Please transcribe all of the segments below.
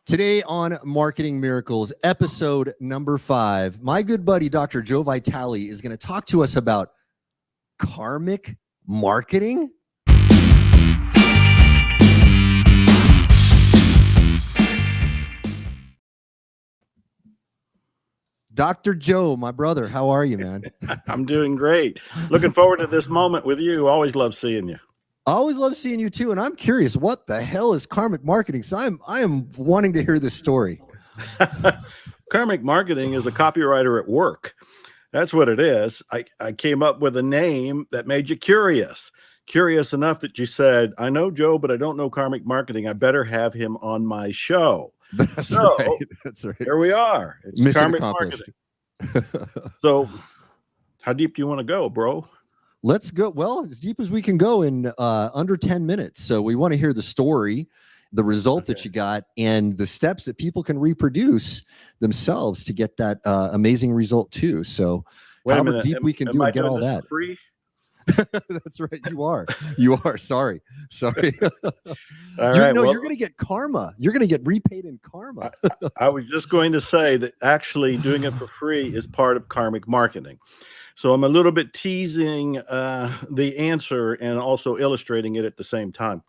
Today on Marketing Miracles, episode number 5, my good buddy, Dr. Joe Vitale, is going to talk to us about karmic marketing. Dr. Joe, my brother, how are you, man? I'm doing great. Looking forward to this moment with you. Always love seeing you. I always love seeing you too, and I'm curious, what the hell is karmic marketing? So I am wanting to hear this story. Karmic marketing is a copywriter at work. That's what it is. I came up with a name that made you curious enough that you said, I know Joe, but I don't know karmic marketing. I better have him on my show. That's right. That's right. Here we are. It's Mission karmic accomplished. marketing. So how deep do you want to go, bro? Let's go. Well, as deep as we can go in under 10 minutes. So we want to hear the story, the result that you got, and the steps that people can reproduce themselves to get that amazing result too. So however deep we can do and get all that. Free? That's right. You are. Sorry. All right. No, you're going to get karma. You're going to get repaid in karma. I was just going to say that actually doing it for free is part of karmic marketing. So I'm a little bit teasing the answer and also illustrating it at the same time.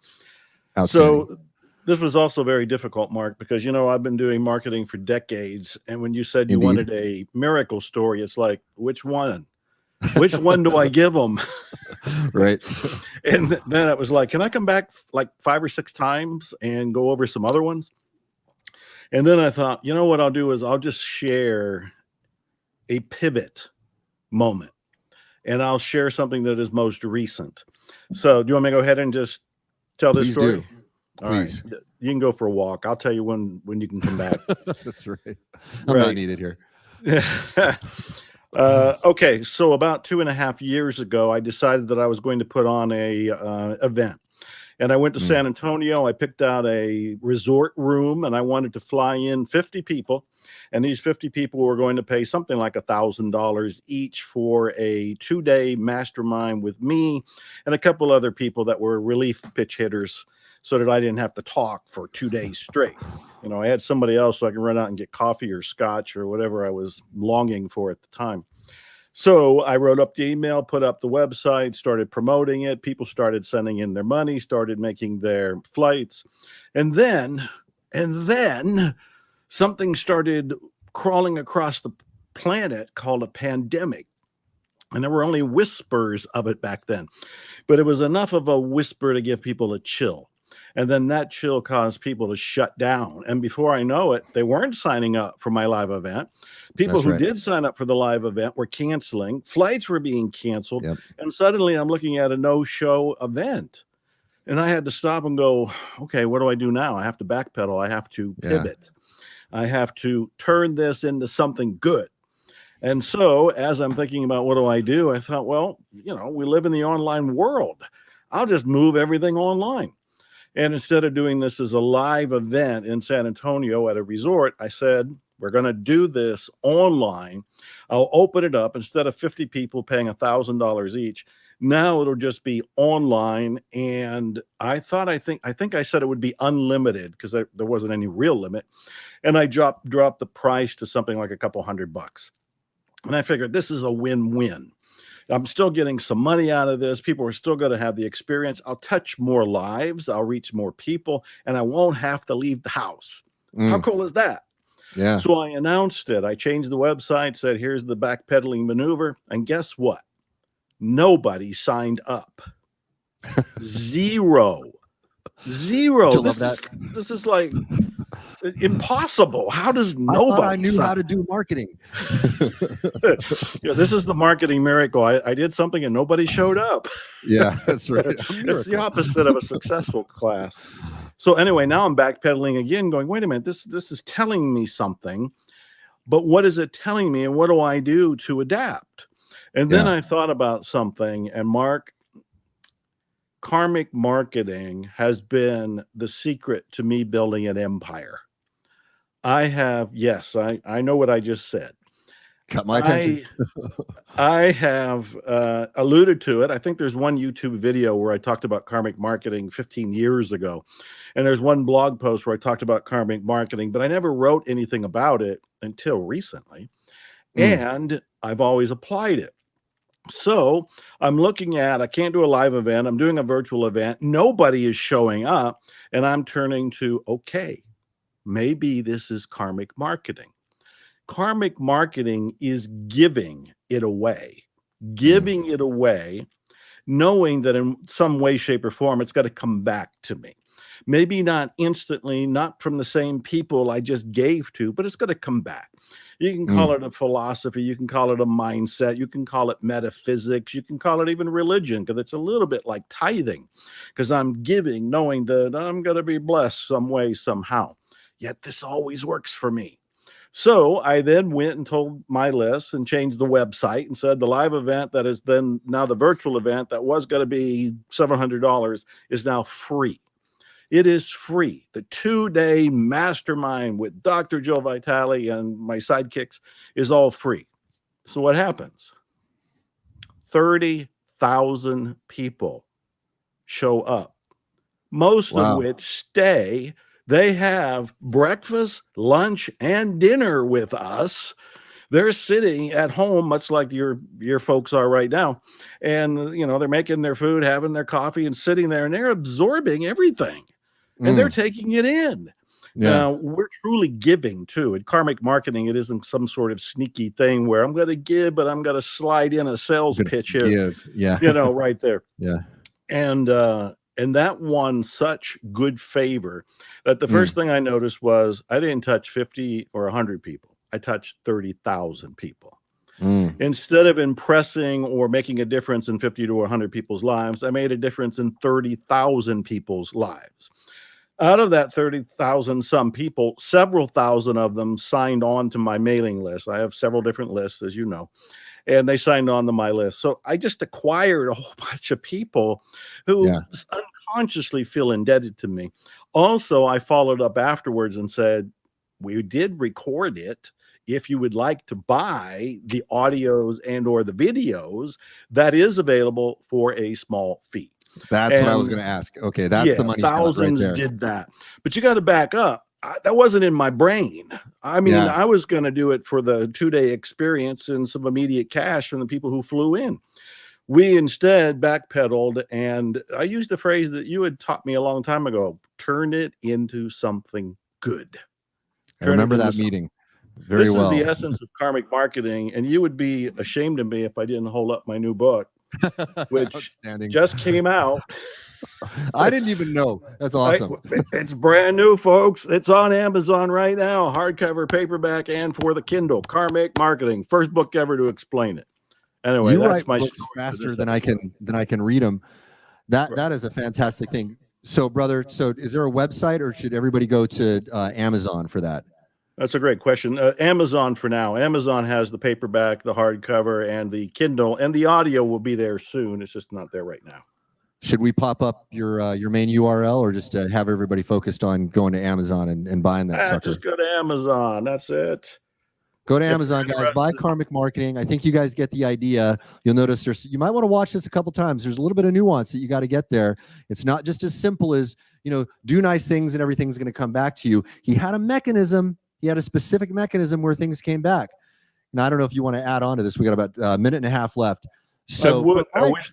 So this was also very difficult, Mark, because, you know, I've been doing marketing for decades. And when you said you wanted a miracle story, it's like, which one? Which one do I give them? Right. And then it was like, can I come back like 5 or 6 times and go over some other ones? And then I thought, you know what I'll do is I'll just share a pivot moment, and I'll share something that is most recent. So do you want me to go ahead and just tell this story? Please. All right. You can go for a walk. I'll tell you when you can come back. That's right. I'm not needed here. Okay, so about 2.5 years ago, I decided that I was going to put on a event. And I went to San Antonio. I picked out a resort room, and I wanted to fly in 50 people. And these 50 people were going to pay something like $1,000 each for a 2-day mastermind with me and a couple other people that were relief pitch hitters so that I didn't have to talk for 2 days straight. You know, I had somebody else so I could run out and get coffee or scotch or whatever I was longing for at the time. So I wrote up the email, put up the website, started promoting it. People started sending in their money, started making their flights. And then something started crawling across the planet called a pandemic. And there were only whispers of it back then. But it was enough of a whisper to give people a chill. And then that chill caused people to shut down. And before I know it, they weren't signing up for my live event. People who did sign up for the live event were canceling. Flights were being canceled. Yep. And suddenly I'm looking at a no-show event. And I had to stop and go, okay, what do I do now? I have to backpedal. I have to pivot. I have to turn this into something good. And so as I'm thinking about what do I do, I thought, well, you know, we live in the online world. I'll just move everything online. And instead of doing this as a live event in San Antonio at a resort, I said, we're going to do this online. I'll open it up. Instead of 50 people paying $1,000 each, now it'll just be online. And I think I said it would be unlimited because there wasn't any real limit. And I dropped the price to something like a couple $100. And I figured this is a win-win. I'm still getting some money out of this. People are still going to have the experience. I'll touch more lives. I'll reach more people, and I won't have to leave the house. How cool is that? Yeah. So I announced it. I changed the website, said, here's the backpedaling maneuver. And guess what? Nobody signed up. Zero. This is like impossible. How does nobody? I knew how to do marketing. This is the marketing miracle. I did something and nobody showed up. Yeah, that's right. It's the opposite of a successful class. So anyway, now I'm backpedaling again, going, wait a minute, this is telling me something, but what is it telling me, and what do I do to adapt? And then I thought about something, and Mark, karmic marketing has been the secret to me building an empire. I know what I just said. Got my attention. I have alluded to it. I think there's one YouTube video where I talked about karmic marketing 15 years ago. And there's one blog post where I talked about karmic marketing, but I never wrote anything about it until recently. And I've always applied it. So I'm looking at, I can't do a live event. I'm doing a virtual event. Nobody is showing up. And I'm turning to, okay, maybe this is karmic marketing. Karmic marketing is giving it away, knowing that in some way, shape, or form, it's got to come back to me. Maybe not instantly, not from the same people I just gave to, but it's going to come back. You can call it a philosophy. You can call it a mindset. You can call it metaphysics. You can call it even religion, because it's a little bit like tithing, because I'm giving, knowing that I'm going to be blessed some way, somehow. Yet this always works for me. So I then went and told my list and changed the website and said the live event that is then now the virtual event that was going to be $700 is now free. It is free. The 2-day mastermind with Dr. Joe Vitale and my sidekicks is all free. So what happens? 30,000 people show up, most of which stay. They have breakfast, lunch, and dinner with us. They're sitting at home, much like your folks are right now. And, you know, they're making their food, having their coffee, and sitting there, and they're absorbing everything. And they're taking it in. Now, we're truly giving, too. In karmic marketing, it isn't some sort of sneaky thing where I'm going to give, but I'm going to slide in a sales pitch here. You know, right there. And that won such good favor that the first thing I noticed was I didn't touch 50 or 100 people. I touched 30,000 people. Instead of impressing or making a difference in 50 to 100 people's lives, I made a difference in 30,000 people's lives. Out of that 30,000 some people, several thousand of them signed on to my mailing list. I have several different lists, as you know, and they signed on to my list. So I just acquired a whole bunch of people who unconsciously feel indebted to me. Also, I followed up afterwards and said, we did record it. If you would like to buy the audios and or the videos, that is available for a small fee. That's what I was going to ask. Okay, that's the money shot right there. Did that. But you got to back up. That wasn't in my brain. I mean, I was going to do it for the 2-day experience and some immediate cash from the people who flew in. We instead backpedaled, and I used the phrase that you had taught me a long time ago, turn it into something good. I remember that meeting very well. This is the essence of karmic marketing, and you would be ashamed of me if I didn't hold up my new book, which just came out. I didn't even know. That's awesome. It's brand new, folks. It's on Amazon right now, hardcover, paperback, and for the Kindle. Karmic Marketing, first book ever to explain it. Anyway, you that's write my books faster than I can read them. That is a fantastic thing. So, brother, is there a website, or should everybody go to Amazon for that? That's a great question. Amazon for now. Amazon has the paperback, the hardcover, and the Kindle, and the audio will be there soon. It's just not there right now. Should we pop up your main URL, or just have everybody focused on going to Amazon and buying that sucker? Just go to Amazon. That's it. Go to Amazon, guys. Buy Karmic Marketing. I think you guys get the idea. You'll notice you might want to watch this a couple times. There's a little bit of nuance that you got to get there. It's not just as simple as, do nice things and everything's going to come back to you. He had a mechanism. He had a specific mechanism where things came back. Now, I don't know if you want to add on to this. We got about a minute and a half left. So I wish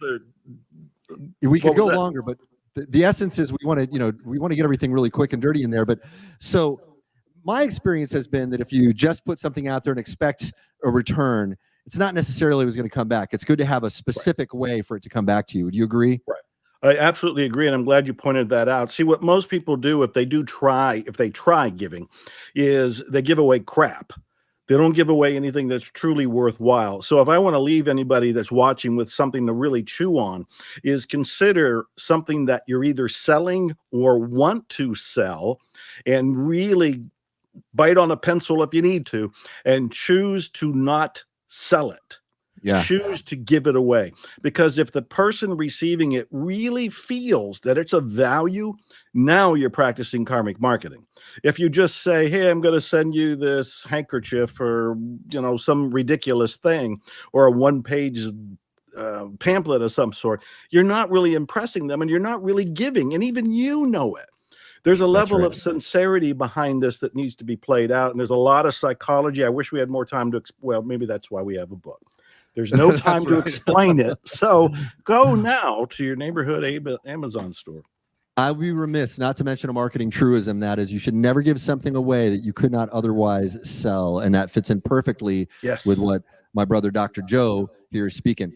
we could go longer, but the essence is we want to get everything really quick and dirty in there. But so my experience has been that if you just put something out there and expect a return, it's not necessarily always going to come back. It's good to have a specific way for it to come back to you. Do you agree? Right. I absolutely agree, and I'm glad you pointed that out. See, what most people do if they try giving, is they give away crap. They don't give away anything that's truly worthwhile. So if I want to leave anybody that's watching with something to really chew on, is consider something that you're either selling or want to sell, and really bite on a pencil if you need to, and choose to not sell it. Choose to give it away. Because if the person receiving it really feels that it's of value, Now you're practicing karmic marketing. If you just say, hey, I'm going to send you this handkerchief or, some ridiculous thing, or a one-page pamphlet of some sort, you're not really impressing them, and you're not really giving, and even you know it. There's a level of sincerity behind this that needs to be played out, and there's a lot of psychology. I wish we had more time to, well, maybe that's why we have a book. There's no time to explain it. So go now to your neighborhood Amazon store. I would be remiss not to mention a marketing truism, that is, you should never give something away that you could not otherwise sell. And that fits in perfectly with what my brother, Dr. Joe, here is speaking.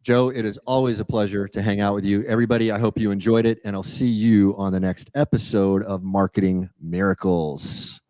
Joe, it is always a pleasure to hang out with you. Everybody, I hope you enjoyed it, and I'll see you on the next episode of Marketing Miracles.